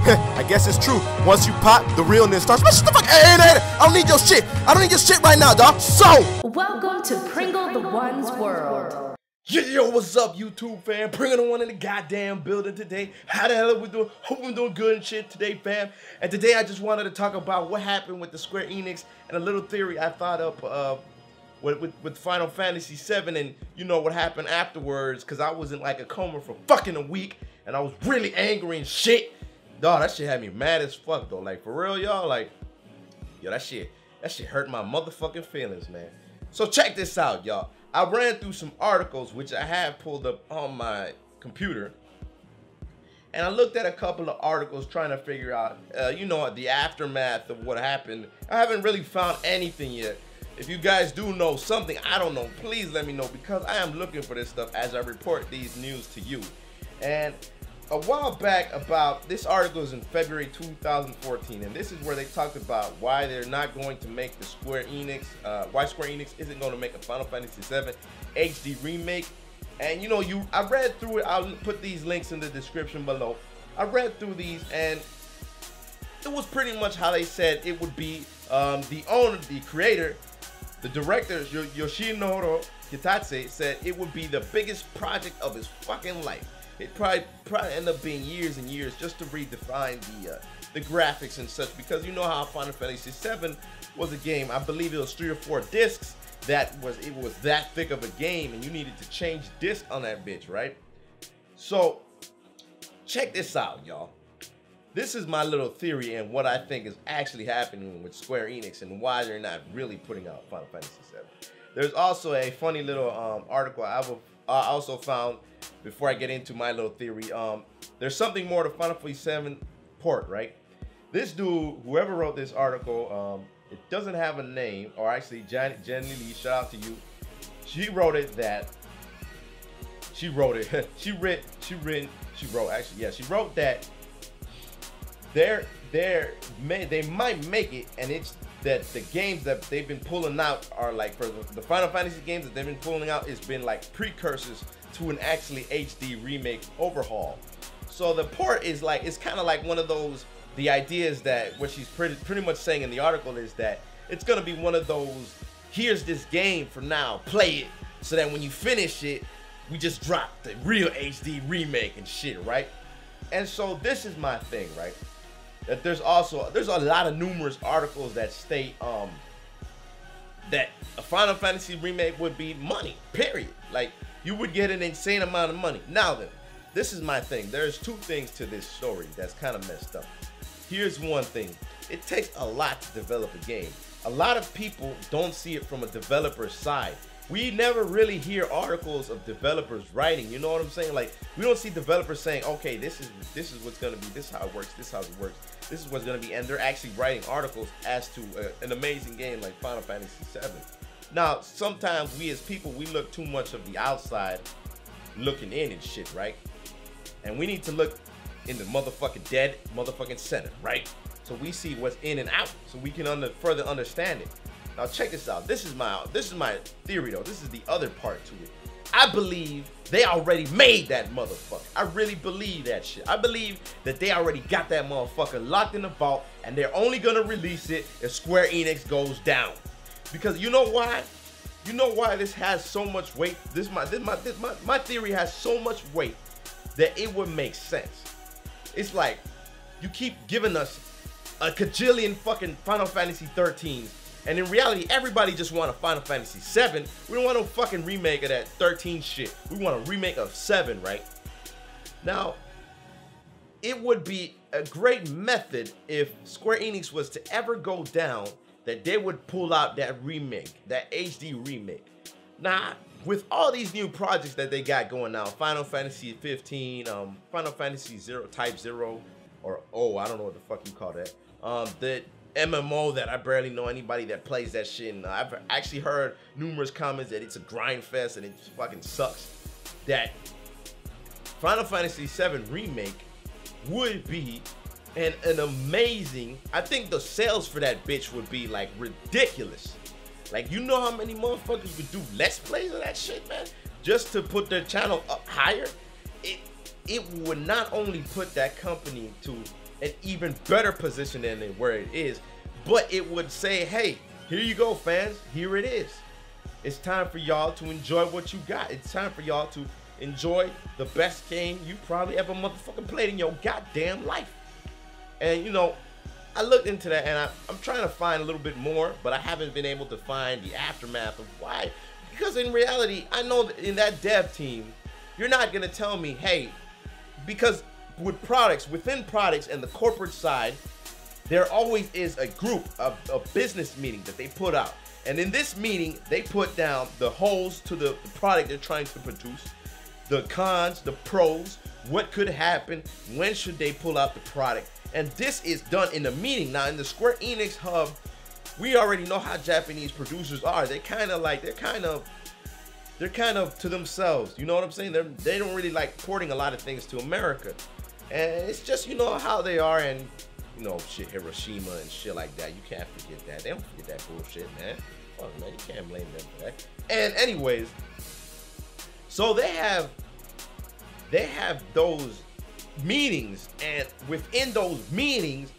I guess it's true. Once you pop, the realness starts. Shut the fuck. Hey, I don't need your shit. I don't need your shit right now, dog. So, welcome to PringleTheOne's world. Yo, what's up, YouTube fam? PringleTheOne in the goddamn building today. How the hell are we doing? Hope we're doing good and shit today, fam. And today I just wanted to talk about what happened with the Square Enix and a little theory I thought up with Final Fantasy 7 and you know what happened afterwards, because I was in like a coma for fucking a week and I was really angry and shit. Dog, that shit had me mad as fuck though. Like, for real, y'all, like, yo, that shit hurt my motherfucking feelings, man. So check this out, y'all. I ran through some articles which I have pulled up on my computer, and I looked at a couple of articles trying to figure out, you know, the aftermath of what happened. I haven't really found anything yet. If you guys do know something I don't know, please let me know, because I am looking for this stuff as I report these news to you. And a while back, about this article is in February 2014, and this is where they talked about why they're not going to make the Square Enix, why Square Enix isn't going to make a Final Fantasy 7 HD remake. And you know, I read through it. I'll put these links in the description below. I read through these, and it was pretty much how they said it would be. The owner, the creator, the director, Yoshinori Kitase, said it would be the biggest project of his fucking life. It probably end up being years and years just to redefine the graphics and such, because you know how Final Fantasy 7 was a game. I believe it was 3 or 4 discs. It was that thick of a game, and you needed to change disc on that bitch, right? So check this out, y'all. This is my little theory and what I think is actually happening with Square Enix and why they're not really putting out Final Fantasy 7. There's also a funny little article I also found before I get into my little theory. There's something more to Final Fantasy 7 port, right? This dude, whoever wrote this article, it doesn't have a name, or actually Jenny Lee, shout out to you. She wrote it that she wrote that they might make it, and it's that the games that they've been pulling out are like, for the Final Fantasy games that they've been pulling out, it's been like precursors to an actually HD remake overhaul. So the port is like, it's kind of like one of those, the idea is that what she's pretty much saying in the article is that it's gonna be one of those, here's this game for now, play it, so that when you finish it, we just drop the real HD remake and shit, right? And so this is my thing, right? That there's a lot of numerous articles that state that a Final Fantasy remake would be money, period. Like, you would get an insane amount of money. Now then, this is my thing. There's 2 things to this story that's kind of messed up. Here's one thing. It takes a lot to develop a game. A lot of people don't see it from a developer's side. We never really hear articles of developers writing, you know what I'm saying? Like, we don't see developers saying, okay, this is what's gonna be, this is how it works, this is how it works, this is what's gonna be, and they're actually writing articles as to an amazing game like Final Fantasy 7. Now, sometimes we as people, we look too much of the outside looking in and shit, right? And we need to look in the motherfucking dead motherfucking center, right? So we see what's in and out, so we can further understand it. Now check this out. This is my theory though. This is the other part to it. I believe they already made that motherfucker. I really believe that shit. I believe that they already got that motherfucker locked in the vault, and they're only gonna release it if Square Enix goes down. Because you know why? You know why this has so much weight? My theory has so much weight that it would make sense. It's like, you keep giving us a cajillion fucking Final Fantasy 13s, and in reality, everybody just want a Final Fantasy 7. We don't want no fucking remake of that 13 shit. We want a remake of 7, right? Now, it would be a great method if Square Enix was to ever go down, that they would pull out that remake, that HD remake. Now, with all these new projects that they got going now, Final Fantasy 15, Final Fantasy Type 0, or I don't know what the fuck you call that. The MMO that I barely know anybody that plays that shit, and I've actually heard numerous comments that it's a grind fest and it just fucking sucks. That Final Fantasy 7 remake would be an amazing, I think the sales for that bitch would be like ridiculous. Like, you know how many motherfuckers would do let's plays of that shit, man, just to put their channel up higher? It would not only put that company to an even better position than where it is. But it would say, hey, here you go, fans. Here it is. It's time for y'all to enjoy what you got. It's time for y'all to enjoy the best game you probably ever motherfucking played in your goddamn life. And, you know, I looked into that, and I'm trying to find a little bit more, but I haven't been able to find the aftermath of why. Because in reality, I know that in that dev team, you're not going to tell me, hey, because with products, within products and the corporate side, there always is a group, a business meeting that they put out. And in this meeting, they put down the holes to the product they're trying to produce, the cons, the pros, what could happen, when should they pull out the product. And this is done in a meeting. Now, in the Square Enix hub, we already know how Japanese producers are. They're kind of to themselves. You know what I'm saying? They don't really like porting a lot of things to America. And it's just, you know, how they are. And, you know, shit, Hiroshima and shit like that. You can't forget that. They don't forget that bullshit, man. Fuck, man, you can't blame them for that. And anyways, so they have those meetings, and within those meetings,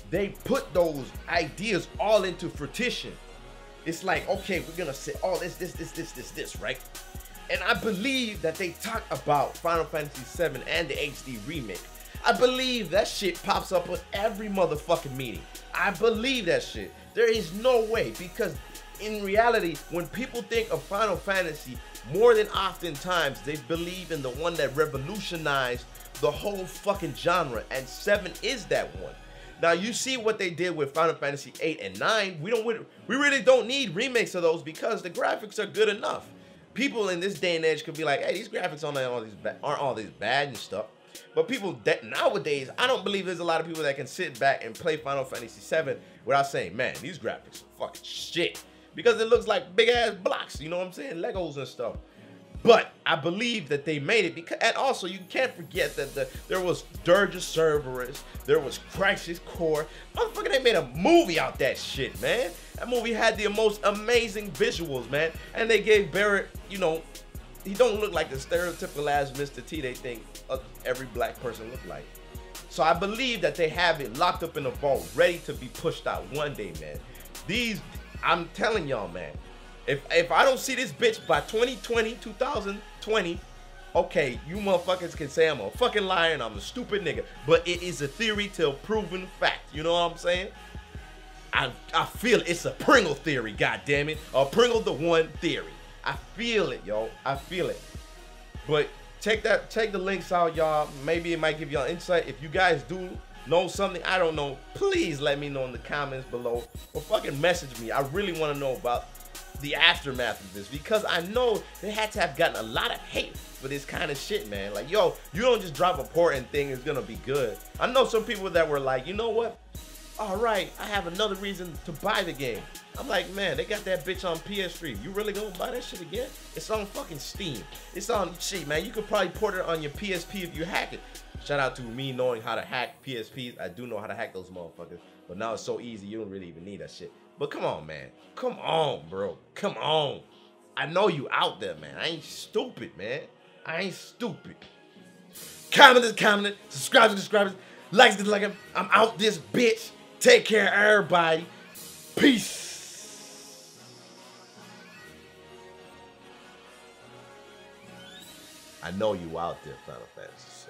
they put those ideas all into fruition. It's like, okay, we're gonna say all this, right? And I believe that they talk about Final Fantasy VII and the HD remake. I believe that shit pops up on every motherfucking meeting. I believe that shit. There is no way, because in reality, when people think of Final Fantasy, more than oftentimes they believe in the one that revolutionized the whole fucking genre, and 7 is that one. Now you see what they did with Final Fantasy 8 and 9. We really don't need remakes of those because the graphics are good enough. People in this day and age could be like, hey, these graphics aren't all these bad and stuff. But people that nowadays, I don't believe there's a lot of people that can sit back and play Final Fantasy 7 without saying, man, these graphics are fucking shit. Because it looks like big ass blocks, you know what I'm saying? Legos and stuff. But I believe that they made it because, and also you can't forget that there was Dirge Cerberus, there was Crisis Core. Motherfucker, they made a movie out that shit, man. That movie had the most amazing visuals, man. And they gave Barrett, you know, he don't look like the stereotypical ass Mr. T they think every black person look like. So I believe that they have it locked up in a vault, ready to be pushed out one day, man. I'm telling y'all, man. If I don't see this bitch by 2020, okay, you motherfuckers can say I'm a fucking liar and I'm a stupid nigga. But it is a theory till proven fact. You know what I'm saying? I feel it's a Pringle theory, goddammit. A PringleTheOne theory. I feel it, yo. I feel it. But check the links out, y'all. Maybe it might give y'all insight. If you guys do know something I don't know, please let me know in the comments below. Or fucking message me. I really want to know about the aftermath of this, because I know they had to have gotten a lot of hate for this kind of shit, man. Like, yo, you don't just drop a port and think it's gonna be good. I know some people that were like, you know what? All right, I have another reason to buy the game. I'm like, man, they got that bitch on PS3. You really gonna buy that shit again? It's on fucking Steam. It's on shit, man. You could probably port it on your PSP if you hack it. Shout out to me knowing how to hack PSPs. I do know how to hack those motherfuckers. But now it's so easy, you don't really even need that shit. But come on, man. Come on, bro. Come on. I know you out there, man. I ain't stupid, man. I ain't stupid. Comment this, comment it. Subscribe to subscribe. Like this, like it. I'm out this bitch. Take care, everybody. Peace. I know you out there, Final Fantasy.